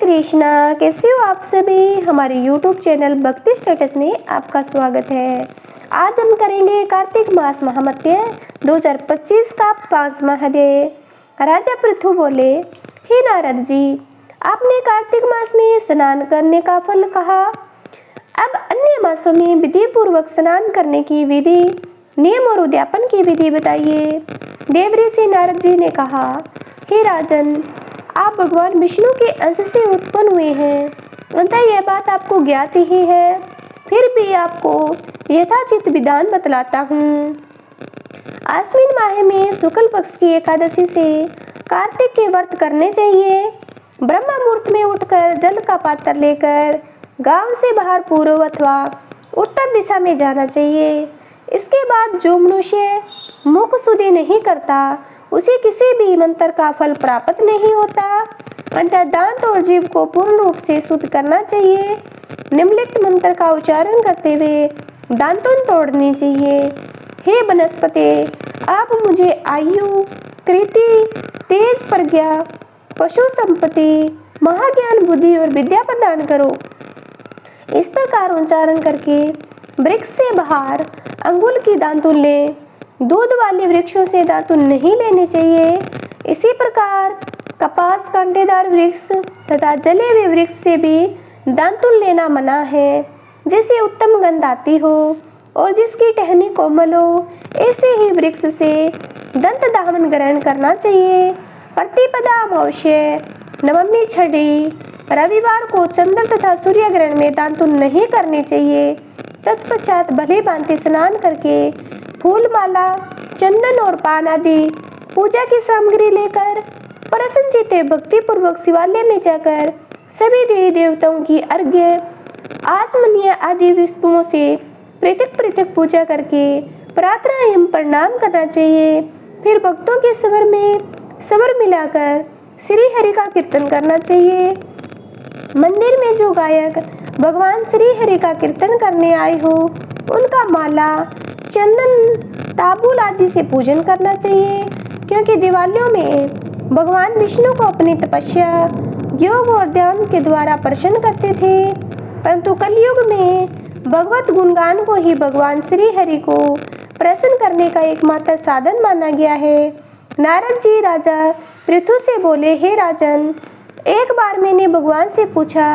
कृष्णा, कैसे हो आप सभी। हमारे YouTube चैनल भक्ति स्टेटस में आपका स्वागत है। आज हम करेंगे कार्तिक मास महात्म्य 2025 का 5वां अध्याय। राजा पृथु बोले, हे नारद जी, आपने कार्तिक मास में स्नान करने का फल कहा, अब अन्य मासों में विधि पूर्वक स्नान करने की विधि, नियम और उद्यापन की विधि बताइए। देवऋषि नारद जी ने कहा, हे राजन, आप भगवान विष्णु के अंश से उत्पन्न हुए हैं, अतः यह बात आपको ज्ञात ही है, फिर भी आपको यथाचित विधान बतलाता हूँ। आश्विन माह में शुक्ल पक्ष की एकादशी से कार्तिक के व्रत करने चाहिए। ब्रह्म मुहूर्त में उठकर जल का पात्र लेकर गांव से बाहर पूर्व अथवा उत्तर दिशा में जाना चाहिए। इसके बाद जो मनुष्य मुख शुद्धि नहीं करता, उसे किसी भी मंत्र का फल प्राप्त नहीं होता, अतः दांत और जीभ को पूर्ण रूप से शुद्ध करना चाहिए। निम्नलिखित मंत्र का उच्चारण करते हुए दांतों तोड़नी चाहिए। हे वनस्पति, आप मुझे आयु, कृति, तेज प्रज्ञा, पशु संपत्ति, महाज्ञान, बुद्धि और विद्या प्रदान करो। इस प्रकार उच्चारण करके वृक्ष से बाहर अंगुल की दातुन ले। दूध वाले वृक्षों से दातुन नहीं लेने चाहिए। इसी प्रकार कपास, कांटेदार वृक्ष तथा जले हुए वृक्ष से भी दातुन लेना मना है। जिससे उत्तम गंध आती हो और जिसकी टहनी कोमल हो, ऐसे ही वृक्ष से दंत दामन ग्रहण करना चाहिए। प्रतिपदा अमावस्या, नवमी, छठी, रविवार को चंद्र तथा सूर्य ग्रहण में दातुन नहीं करनी चाहिए। तत्पश्चात भली भांति स्नान करके फूल माला, चंदन और पान आदि पूजा की सामग्री लेकर प्रसन्नचित्ते भक्ति पूर्वक शिवालय में जाकर सभी देवी देवताओं की अर्घ्य, आचमनीय आदि वस्तुओं से पृथक पृथक पूजा करके प्रार्थना एवं प्रणाम करना चाहिए। फिर भक्तों के स्वर मिलाकर श्री हरि का कीर्तन करना चाहिए। मंदिर में जो गायक भगवान श्री हरि का कीर्तन करने आए हो, उनका माला, चंदन, ताबूल आदि से पूजन करना चाहिए, क्योंकि दिवालियों में भगवान विष्णु को अपनी तपस्या, योग और ध्यान के द्वारा प्रसन्न करते थे, परंतु कलयुग में भगवत गुणगान को ही भगवान श्री हरि को प्रसन्न करने का एकमात्र साधन माना गया है। नारद जी राजा पृथु से बोले, हे राजन, एक बार मैंने भगवान से पूछा,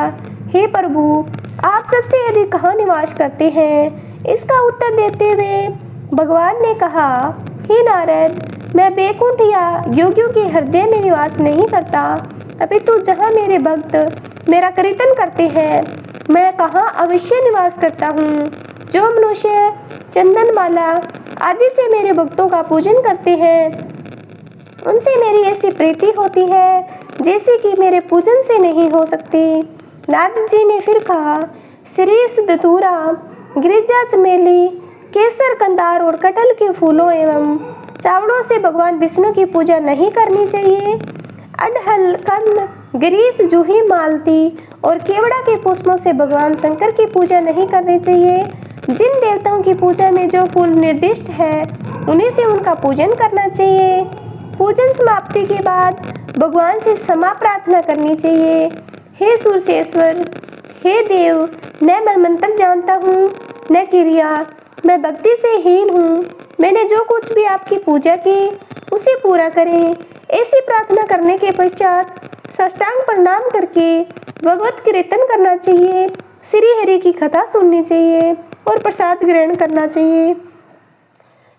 हे प्रभु, आप सबसे अधिक कहाँ निवास करते हैं। इसका उत्तर देते हुए भगवान ने कहा, हे नारद, मैं वैकुंठ या योगियों के हृदय में निवास नहीं करता, अपितु जहाँ मेरे भक्त मेरा कीर्तन करते हैं, मैं कहाँ अवश्य निवास करता हूँ। जो मनुष्य चंदन माला आदि से मेरे भक्तों का पूजन करते हैं, उनसे मेरी ऐसी प्रीति होती है जैसे कि मेरे पूजन से नहीं हो सकती। नारद जी ने फिर कहा, शीरीष, धतूरा, गिरिजा, चमेली, केसर, कंदार और कटहल के फूलों एवं चावड़ों से भगवान विष्णु की पूजा नहीं करनी चाहिए। अड़हल, कंद, गिरीश, जूही, मालती और केवड़ा के पुष्पों से भगवान शंकर की पूजा नहीं करनी चाहिए। जिन देवताओं की पूजा में जो फूल निर्दिष्ट है, उन्हीं से उनका पूजन करना चाहिए। पूजन समाप्ति के बाद भगवान से क्षमा प्रार्थना करनी चाहिए। हे सूर्येश्वर, हे देव, न मैं मंत्र जानता हूँ न क्रिया, मैं भक्ति से हीन हूँ। मैंने जो कुछ भी आपकी पूजा की उसे पूरा करें। ऐसी प्रार्थना करने के पश्चात साष्टांग प्रणाम करके भगवत कीर्तन करना चाहिए, श्री हरि की कथा सुननी चाहिए और प्रसाद ग्रहण करना चाहिए।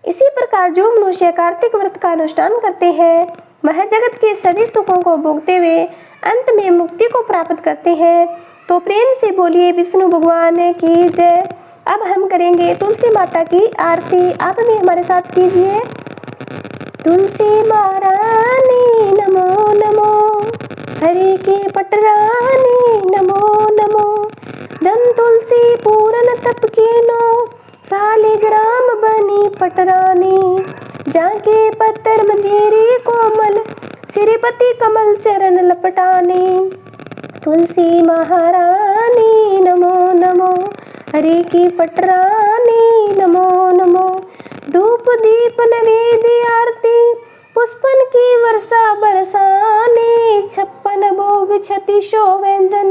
इसी प्रकार जो मनुष्य कार्तिक व्रत का अनुष्ठान करते हैं, वह जगत के सभी सुखों को भोगते हुए अंत में मुक्ति को प्राप्त करते हैं। तो प्रेम से बोलिए विष्णु भगवान की जय। अब हम करेंगे तुलसी माता की आरती, आप भी हमारे साथ कीजिए। तुलसी महारानी नमो नमो, हरि की पटरानी नमो नमो, धन तुलसी पूरन तप कीनो, सालिग्राम बनी पटरानी, जाके पत्थर मंजीरी कोमल, श्रीपति कमल चरण लपटानी। तुलसी महारानी नमो नमो, हरि की पटरानी नमो नमो, धूप दीप नैवेद्य आरती, पुष्पन की वर्षा बरसाने, 56 भोग भोग क्षति शो व्यंजन,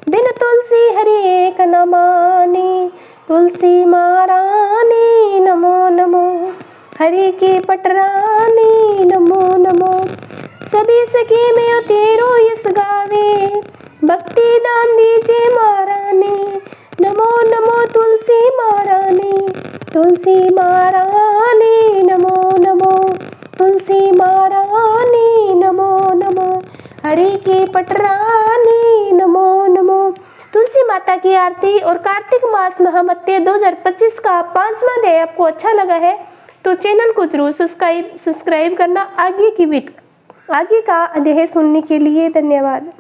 बिन तुलसी हरि एक न माने। तुलसी महारानी नमो नमो, हरि की पटरानी नमो नमो। सभी सखी में तेरो यस गावे, भक्ति दान दीजिए महारानी। नमो नमो तुलसी महारानी, तुलसी महारानी नमो नमो, तुलसी महारानी नमो नमो, हरि की पटरानी नमो नमो। तुलसी माता की आरती और कार्तिक मास महामत्य 2025 का 5वां अध्याय आपको अच्छा लगा है तो चैनल को जरूर सब्सक्राइब करना। आगे का अध्याय सुनने के लिए धन्यवाद।